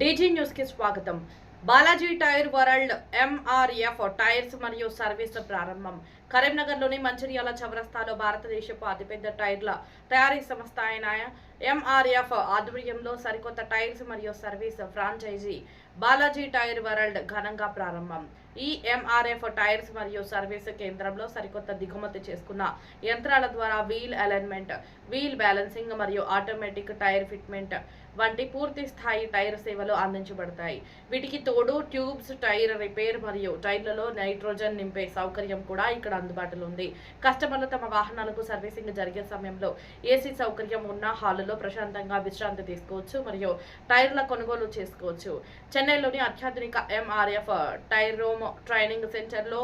DG news కి స్వాగతం. Balaji tyre world MRF tyres మరియు సర్వీస్ ప్రారంభం. కరీంనగర్లోని మంచిర్యాల చౌరస్తాలో భారతదేశపు అతిపెద్ద టైర్ల తయారీ సంస్థ అయిన ఎంఆర్ఎఫ్ ఆధ్వర్యంలో సరికొత్త టైర్స్ మరియు service franchise Balaji tyre world ఘనంగా ప్రారంభం. ఈ ఎంఆర్ఎఫ్ టైర్స్ మరియు సర్వీస్ కేంద్రంలో సరికొత్త దిగుమతి చేసుకున్న యంత్రాల ద్వారా వీల్ అలైన్మెంట్, వీల్ బ్యాలెన్సింగ్ మరియు ఆటోమేటిక్ టైర్ ఫిట్మెంట్ వంటి పూర్తి స్థాయి టైర్ సేవలు అందించబడతాయి. వీటికి తోడు ట్యూబ్స్, టైర్ రిపేర్ మరియు టైర్లలో నైట్రోజన్ నింపే సౌకర్యం కూడా ఇక్కడ అందుబాటులో ఉంది. కస్టమర్లు తమ వాహనాలకు సర్వీసింగ్ జరిగే సమయంలో ఏసీ సౌకర్యం ఉన్న హాలులో ప్రశాంతంగా విశ్రాంతి తీసుకోవచ్చు మరియు టైర్ల కొనుగోలు చేసుకోవచ్చు. చెన్నైలోని అత్యాధునిక ఎంఆర్ఎఫ్ టైర్ రూమ్ ట్రైనింగ్ సెంటర్లో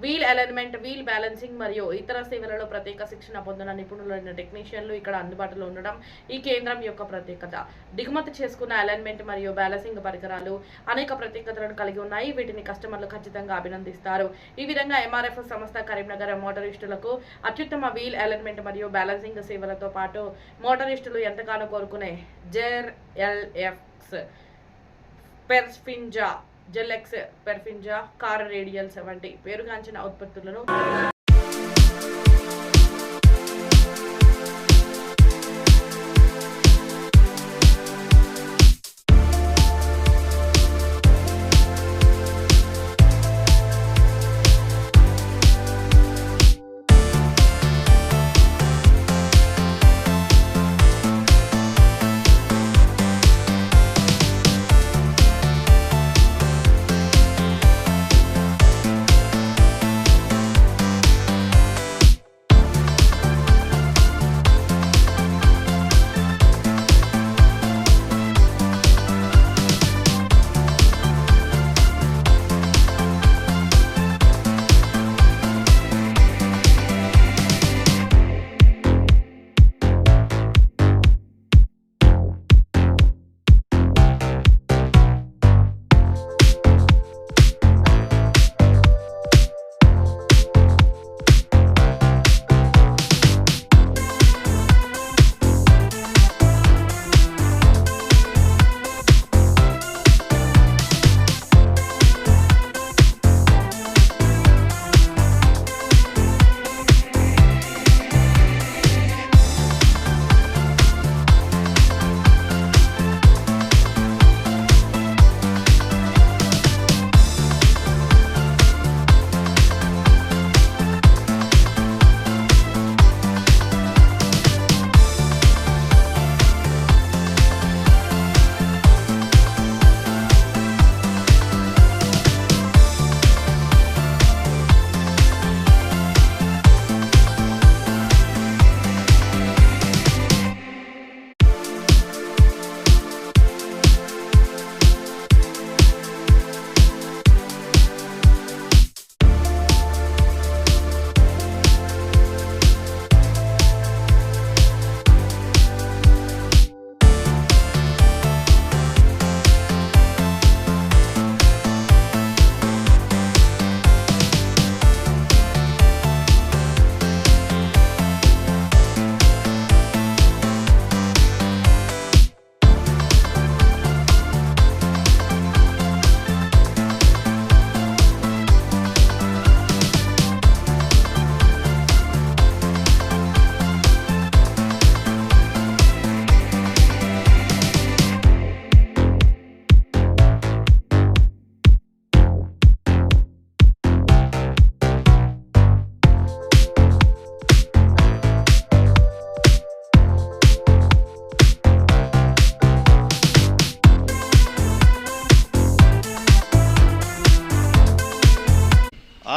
వీల్ అలైన్మెంట్, వీల్ బ్యాలెన్సింగ్ మరియు ఇతర సేవలలో ప్రత్యేక శిక్షణ పొందిన నిపుణులైన టెక్నీషియన్లు ఇక్కడ అందుబాటులో ఉండడం ఈ కేంద్రం యొక్క ప్రత్యేకత. దిగుమతి చేసుకున్న అలైన్మెంట్ మరియు బ్యాలెన్సింగ్ పరికరాలు అనేక ప్రత్యేకతలను కలిగి ఉన్నాయి. వీటిని కస్టమర్లు ఖచ్చితంగా అభినందిస్తారు. ఈ విధంగా ఎంఆర్ఎఫ్ సంస్థ కరీంనగర్ మోటరిస్టులకు అత్యుత్తమ వీల్ అలైన్మెంట్ మరియు బ్యాలెన్సింగ్ సేవలతో పాటు మోటరిస్టులు ఎంతగానో కోరుకునే జెల్ఎక్స్ పెర్ఫింజా కార్ రేడియల్స్ వంటి పేరుగాంచిన ఉత్పత్తులను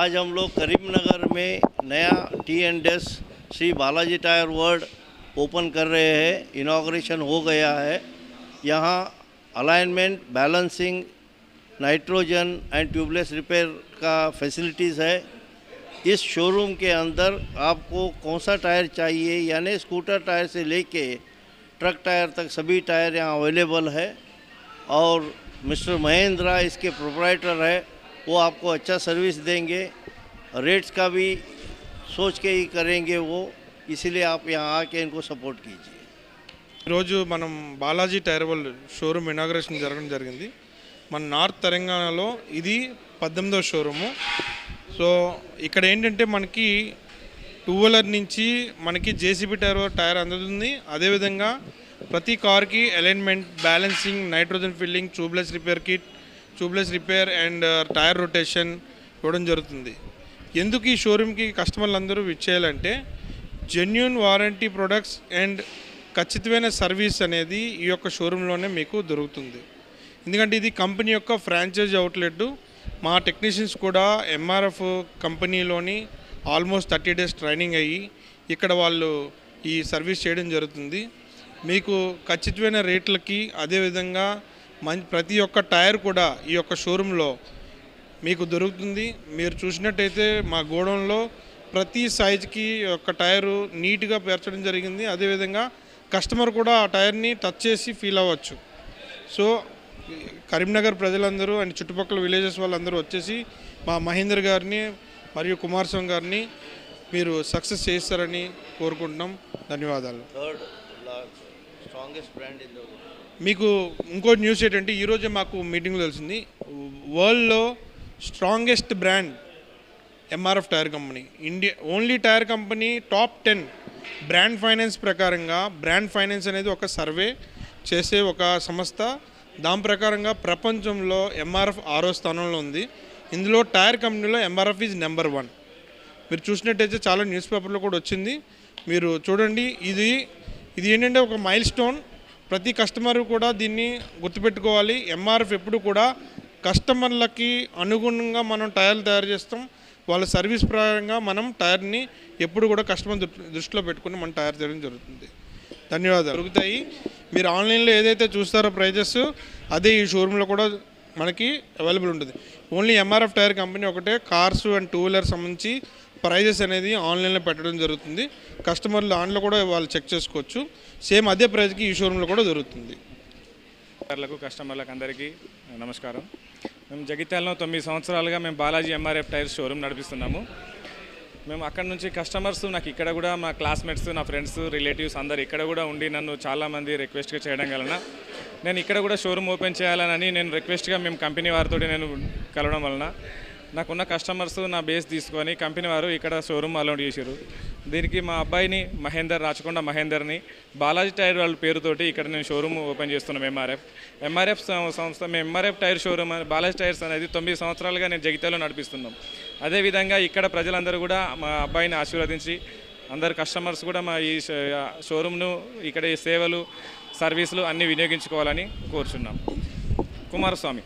आज हम लोग करीमनगर में नया T&S Shri Balaji tyre world open कर रहे हैं। इनॉग्रेशन हो गया है। यहाँ alignment, balancing, nitrogen and tubeless repair का फैसिलिटीज़ है। इस शोरूम के अंदर आपको कौन सा टायर चाहिए, यानी स्कूटर टायर से लेके ट्रक टायर तक सभी टायर यहाँ अवेलेबल है। और मिस्टर महेंद्रा इसके प्रोप्राइटर है, वो आपको अच्छा सर्विस देंगे। रेट्स का भी सोच के ही करेंगे वो, इसीलिए आप यहाँ आके इनको सपोर्ट कीजिए। ఈరోజు మనం Balaji tyre world showroom inauguration జరగడం జరిగింది. మన నార్త్ తెలంగాణలో ఇది 18వ షోరూము. సో ఇక్కడ ఏంటంటే మనకి టూ వీలర్ నుంచి మనకి జేసీబీ టైర్ అందుతుంది. అదేవిధంగా ప్రతి కార్కి alignment, balancing, nitrogen filling, tubeless repair kit, tubeless repair and tyre rotation ఇవ్వడం జరుగుతుంది. ఎందుకు ఈ షోరూమ్కి కస్టమర్లు అందరూ విచ్చేయాలంటే జెన్యూన్ వారంటీ ప్రొడక్ట్స్ అండ్ ఖచ్చితమైన సర్వీస్ అనేది ఈ యొక్క షోరూంలోనే మీకు దొరుకుతుంది. ఎందుకంటే ఇది కంపెనీ యొక్క ఫ్రాంచైజ్ అవుట్లెట్. మా టెక్నీషియన్స్ కూడా ఎంఆర్ఎఫ్ కంపెనీలోని ఆల్మోస్ట్ 30 days ట్రైనింగ్ అయ్యి ఇక్కడ వాళ్ళు ఈ సర్వీస్ చేయడం జరుగుతుంది. మీకు ఖచ్చితమైన రేట్లకి, అదేవిధంగా ప్రతి ఒక్క టైర్ కూడా ఈ యొక్క షోరూంలో మీకు దొరుకుతుంది. మీరు చూసినట్టయితే మా గోడౌన్లో ప్రతి సైజుకి ఒక టైరు నీట్గా పేర్చడం జరిగింది. అదేవిధంగా కస్టమర్ కూడా ఆ టైర్ని టచ్ చేసి ఫీల్ అవ్వచ్చు. సో కరీంనగర్ ప్రజలందరూ అండ్ చుట్టుపక్కల విలేజెస్ వాళ్ళందరూ వచ్చేసి మా మహేందర్ గారిని మరియు కుమారస్వామి గారిని మీరు సక్సెస్ చేస్తారని కోరుకుంటున్నాం. ధన్యవాదాలు. మీకు ఇంకో న్యూస్ ఏంటంటే ఈరోజే మాకు మీటింగ్లో తెలిసింది, వరల్డ్లో strongest brand MRF tyre company, India only tyre company top 10 brand finance ప్రకారంగా. బ్రాండ్ ఫైనాన్స్ అనేది ఒక సర్వే చేసే ఒక సంస్థ. దాని ప్రకారంగా ప్రపంచంలో ఎంఆర్ఎఫ్ 6వ స్థానంలో ఉంది. ఇందులో టైర్ కంపెనీలో ఎంఆర్ఎఫ్ ఈజ్ నెంబర్ 1. మీరు చూసినట్టయితే చాలా న్యూస్ పేపర్లో కూడా వచ్చింది, మీరు చూడండి. ఇది ఏంటంటే ఒక మైల్ స్టోన్. ప్రతి కస్టమర్ కూడా దీన్ని గుర్తుపెట్టుకోవాలి. ఎంఆర్ఎఫ్ ఎప్పుడు కూడా కస్టమర్లకి అనుగుణంగా మనం టైర్లు తయారు చేస్తాం. వాళ్ళ సర్వీస్ ప్రకారంగా మనం టైర్ని ఎప్పుడు కూడా కస్టమర్ దృష్టిలో పెట్టుకుని మనం టైర్ చేయడం జరుగుతుంది. ధన్యవాదాలు. దొరుకుతాయి. మీరు ఆన్లైన్లో ఏదైతే చూస్తారో ప్రైజెస్, అదే ఈ షోరూంలో కూడా మనకి అవైలబుల్ ఉంటుంది. ఓన్లీ ఎంఆర్ఎఫ్ టైర్ కంపెనీ ఒకటే కార్స్ అండ్ టూ వీలర్ సంబంధించి ప్రైజెస్ అనేది ఆన్లైన్లో పెట్టడం జరుగుతుంది. కస్టమర్లు దాంట్లో కూడా వాళ్ళు చెక్ చేసుకోవచ్చు. సేమ్ అదే ప్రైజ్కి ఈ షోరూంలో కూడా దొరుకుతుంది. కస్టమర్లకు అందరికీ నమస్కారం. మేము జగిత్యాలలో 9 సంవత్సరాలుగా మేము బాలాజీ ఎంఆర్ఎఫ్ టైర్ షోరూమ్ నడిపిస్తున్నాము. మేము అక్కడ నుంచి కస్టమర్స్, నాకు ఇక్కడ కూడా మా క్లాస్మేట్స్, నా ఫ్రెండ్స్, రిలేటివ్స్ అందరు ఇక్కడ కూడా ఉండి నన్ను చాలామంది రిక్వెస్ట్గా చేయడం వలన నేను ఇక్కడ కూడా షోరూమ్ ఓపెన్ చేయాలని నేను రిక్వెస్ట్గా మేము కంపెనీ వారితో నేను కలవడం వలన నాకున్న కస్టమర్స్ నా బేస్ తీసుకొని కంపెనీ వారు ఇక్కడ షోరూమ్ అలౌట్ చేశారు. దీనికి మా అబ్బాయిని రాచకొండ మహేందర్ని బాలాజీ టైర్ వాళ్ళ పేరుతోటి ఇక్కడ నేను షోరూమ్ ఓపెన్ చేస్తున్నాం. ఎంఆర్ఎఫ్ సంస్థ. మేము MRF tyre showroom Balaji tyres అనేది 9 సంవత్సరాలుగా నేను జగిత్యాలలో నడిపిస్తున్నాం. అదేవిధంగా ఇక్కడ ప్రజలందరూ కూడా మా అబ్బాయిని ఆశీర్వదించి అందరు కస్టమర్స్ కూడా మా ఈ షోరూమ్ను, ఇక్కడ ఈ సేవలు, సర్వీసులు అన్నీ వినియోగించుకోవాలని కోరుచున్నాం. కుమారస్వామి.